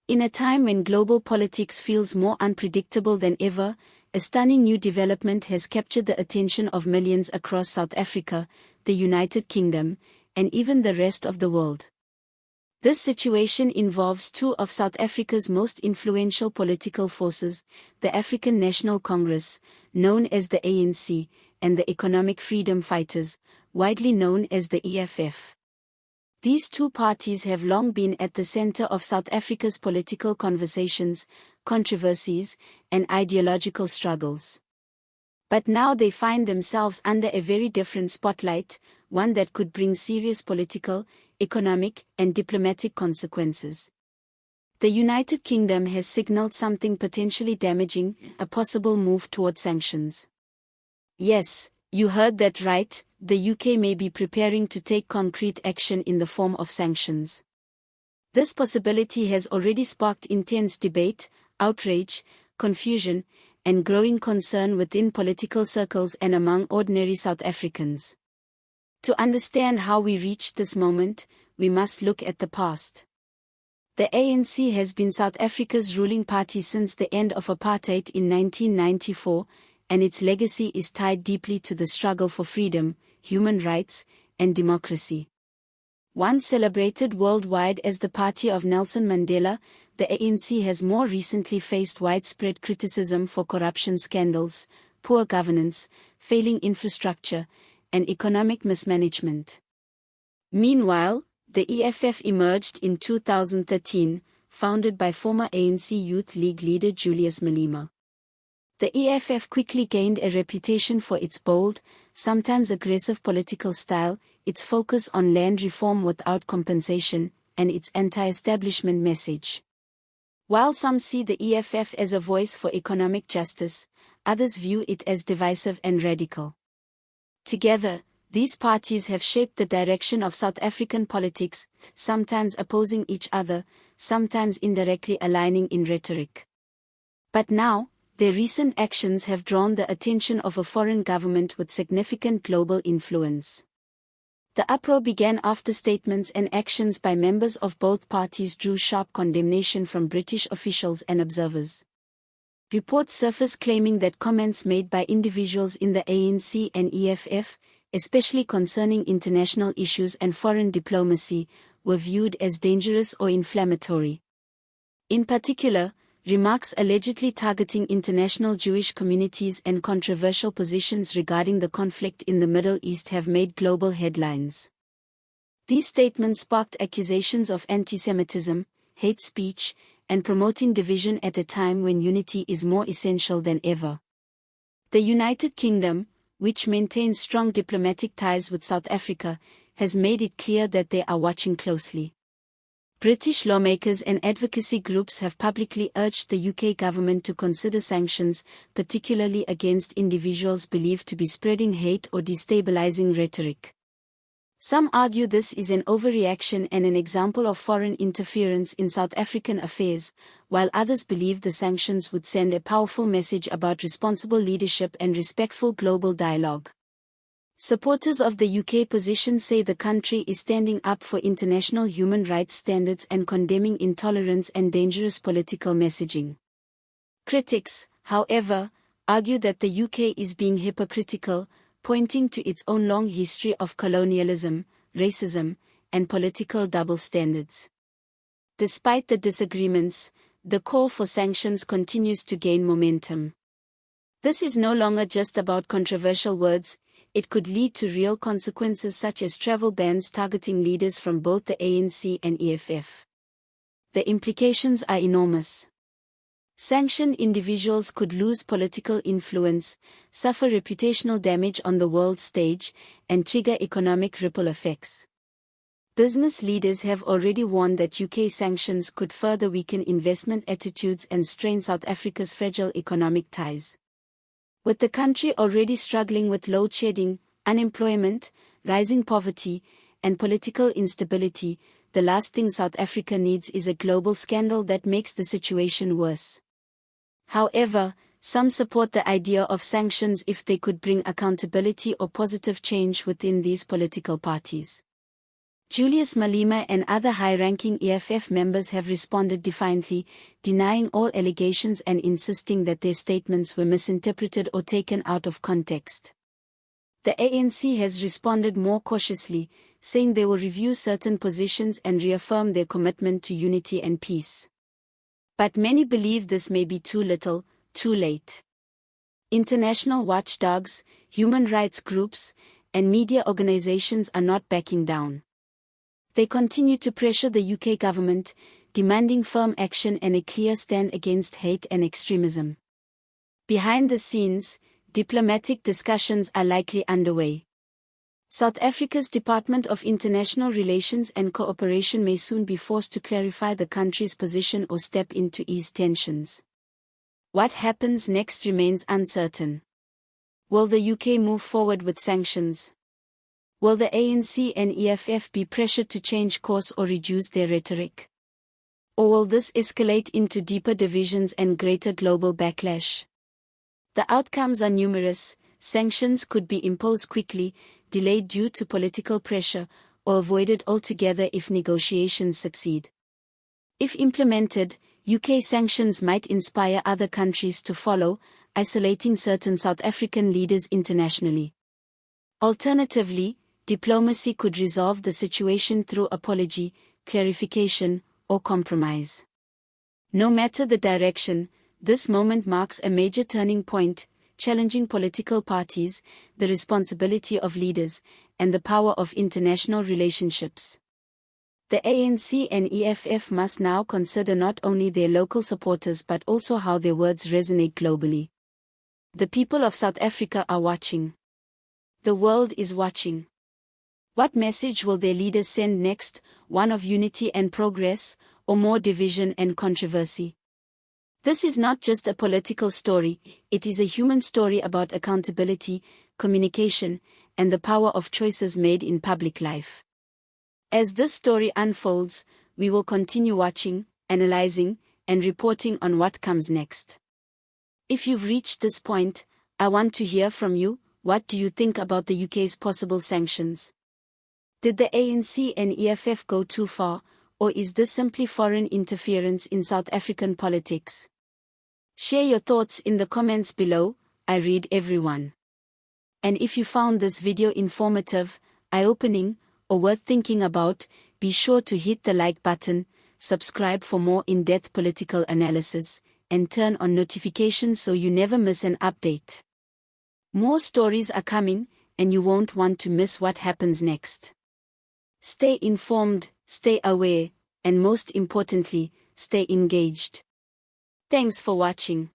In a time when global politics feels more unpredictable than ever, a stunning new development has captured the attention of millions across South Africa, the United Kingdom, and even the rest of the world. This situation involves two of South Africa's most influential political forces, the African National Congress, known as the ANC, and the Economic Freedom Fighters, widely known as the EFF. These two parties have long been at the center of South Africa's political conversations, controversies, and ideological struggles. But now they find themselves under a very different spotlight, one that could bring serious political, economic, and diplomatic consequences. The United Kingdom has signaled something potentially damaging, a possible move toward sanctions. Yes, you heard that right, the UK may be preparing to take concrete action in the form of sanctions. This possibility has already sparked intense debate, outrage, confusion, and growing concern within political circles and among ordinary South Africans. To understand how we reached this moment, we must look at the past. The ANC has been South Africa's ruling party since the end of apartheid in 1994, and its legacy is tied deeply to the struggle for freedom, human rights, and democracy. Once celebrated worldwide as the party of Nelson Mandela, the ANC has more recently faced widespread criticism for corruption scandals, poor governance, failing infrastructure, and economic mismanagement. Meanwhile, the EFF emerged in 2013, founded by former ANC Youth League leader Julius Malema. The EFF quickly gained a reputation for its bold, sometimes aggressive political style, its focus on land reform without compensation, and its anti-establishment message. While some see the EFF as a voice for economic justice, others view it as divisive and radical. Together, these parties have shaped the direction of South African politics, sometimes opposing each other, sometimes indirectly aligning in rhetoric. But now, their recent actions have drawn the attention of a foreign government with significant global influence. The uproar began after statements and actions by members of both parties drew sharp condemnation from British officials and observers. Reports surfaced claiming that comments made by individuals in the ANC and EFF, especially concerning international issues and foreign diplomacy, were viewed as dangerous or inflammatory. In particular, remarks allegedly targeting international Jewish communities and controversial positions regarding the conflict in the Middle East have made global headlines. These statements sparked accusations of anti-Semitism, hate speech, and promoting division at a time when unity is more essential than ever. The United Kingdom, which maintains strong diplomatic ties with South Africa, has made it clear that they are watching closely. British lawmakers and advocacy groups have publicly urged the UK government to consider sanctions, particularly against individuals believed to be spreading hate or destabilizing rhetoric. Some argue this is an overreaction and an example of foreign interference in South African affairs, while others believe the sanctions would send a powerful message about responsible leadership and respectful global dialogue. Supporters of the UK position say the country is standing up for international human rights standards and condemning intolerance and dangerous political messaging. Critics, however, argue that the UK is being hypocritical, pointing to its own long history of colonialism, racism, and political double standards. Despite the disagreements, the call for sanctions continues to gain momentum. This is no longer just about controversial words. It could lead to real consequences such as travel bans targeting leaders from both the ANC and EFF. The implications are enormous. Sanctioned individuals could lose political influence, suffer reputational damage on the world stage, and trigger economic ripple effects. Business leaders have already warned that UK sanctions could further weaken investment attitudes and strain South Africa's fragile economic ties. With the country already struggling with load shedding, unemployment, rising poverty, and political instability, the last thing South Africa needs is a global scandal that makes the situation worse. However, some support the idea of sanctions if they could bring accountability or positive change within these political parties. Julius Malema and other high-ranking EFF members have responded defiantly, denying all allegations and insisting that their statements were misinterpreted or taken out of context. The ANC has responded more cautiously, saying they will review certain positions and reaffirm their commitment to unity and peace. But many believe this may be too little, too late. International watchdogs, human rights groups, and media organizations are not backing down. They continue to pressure the UK government, demanding firm action and a clear stand against hate and extremism. Behind the scenes, diplomatic discussions are likely underway. South Africa's Department of International Relations and Cooperation may soon be forced to clarify the country's position or step in to ease tensions. What happens next remains uncertain. Will the UK move forward with sanctions? Will the ANC and EFF be pressured to change course or reduce their rhetoric? Or will this escalate into deeper divisions and greater global backlash? The outcomes are numerous. Sanctions could be imposed quickly, delayed due to political pressure, or avoided altogether if negotiations succeed. If implemented, UK sanctions might inspire other countries to follow, isolating certain South African leaders internationally. Alternatively, diplomacy could resolve the situation through apology, clarification, or compromise. No matter the direction, this moment marks a major turning point, challenging political parties, the responsibility of leaders, and the power of international relationships. The ANC and EFF must now consider not only their local supporters but also how their words resonate globally. The people of South Africa are watching. The world is watching. What message will their leaders send next, one of unity and progress, or more division and controversy? This is not just a political story, it is a human story about accountability, communication, and the power of choices made in public life. As this story unfolds, we will continue watching, analyzing, and reporting on what comes next. If you've reached this point, I want to hear from you. What do you think about the UK's possible sanctions? Did the ANC and EFF go too far, or is this simply foreign interference in South African politics? Share your thoughts in the comments below. I read everyone. And if you found this video informative, eye-opening, or worth thinking about, be sure to hit the like button, subscribe for more in-depth political analysis, and turn on notifications so you never miss an update. More stories are coming, and you won't want to miss what happens next. Stay informed, stay aware, and most importantly, stay engaged. Thanks for watching.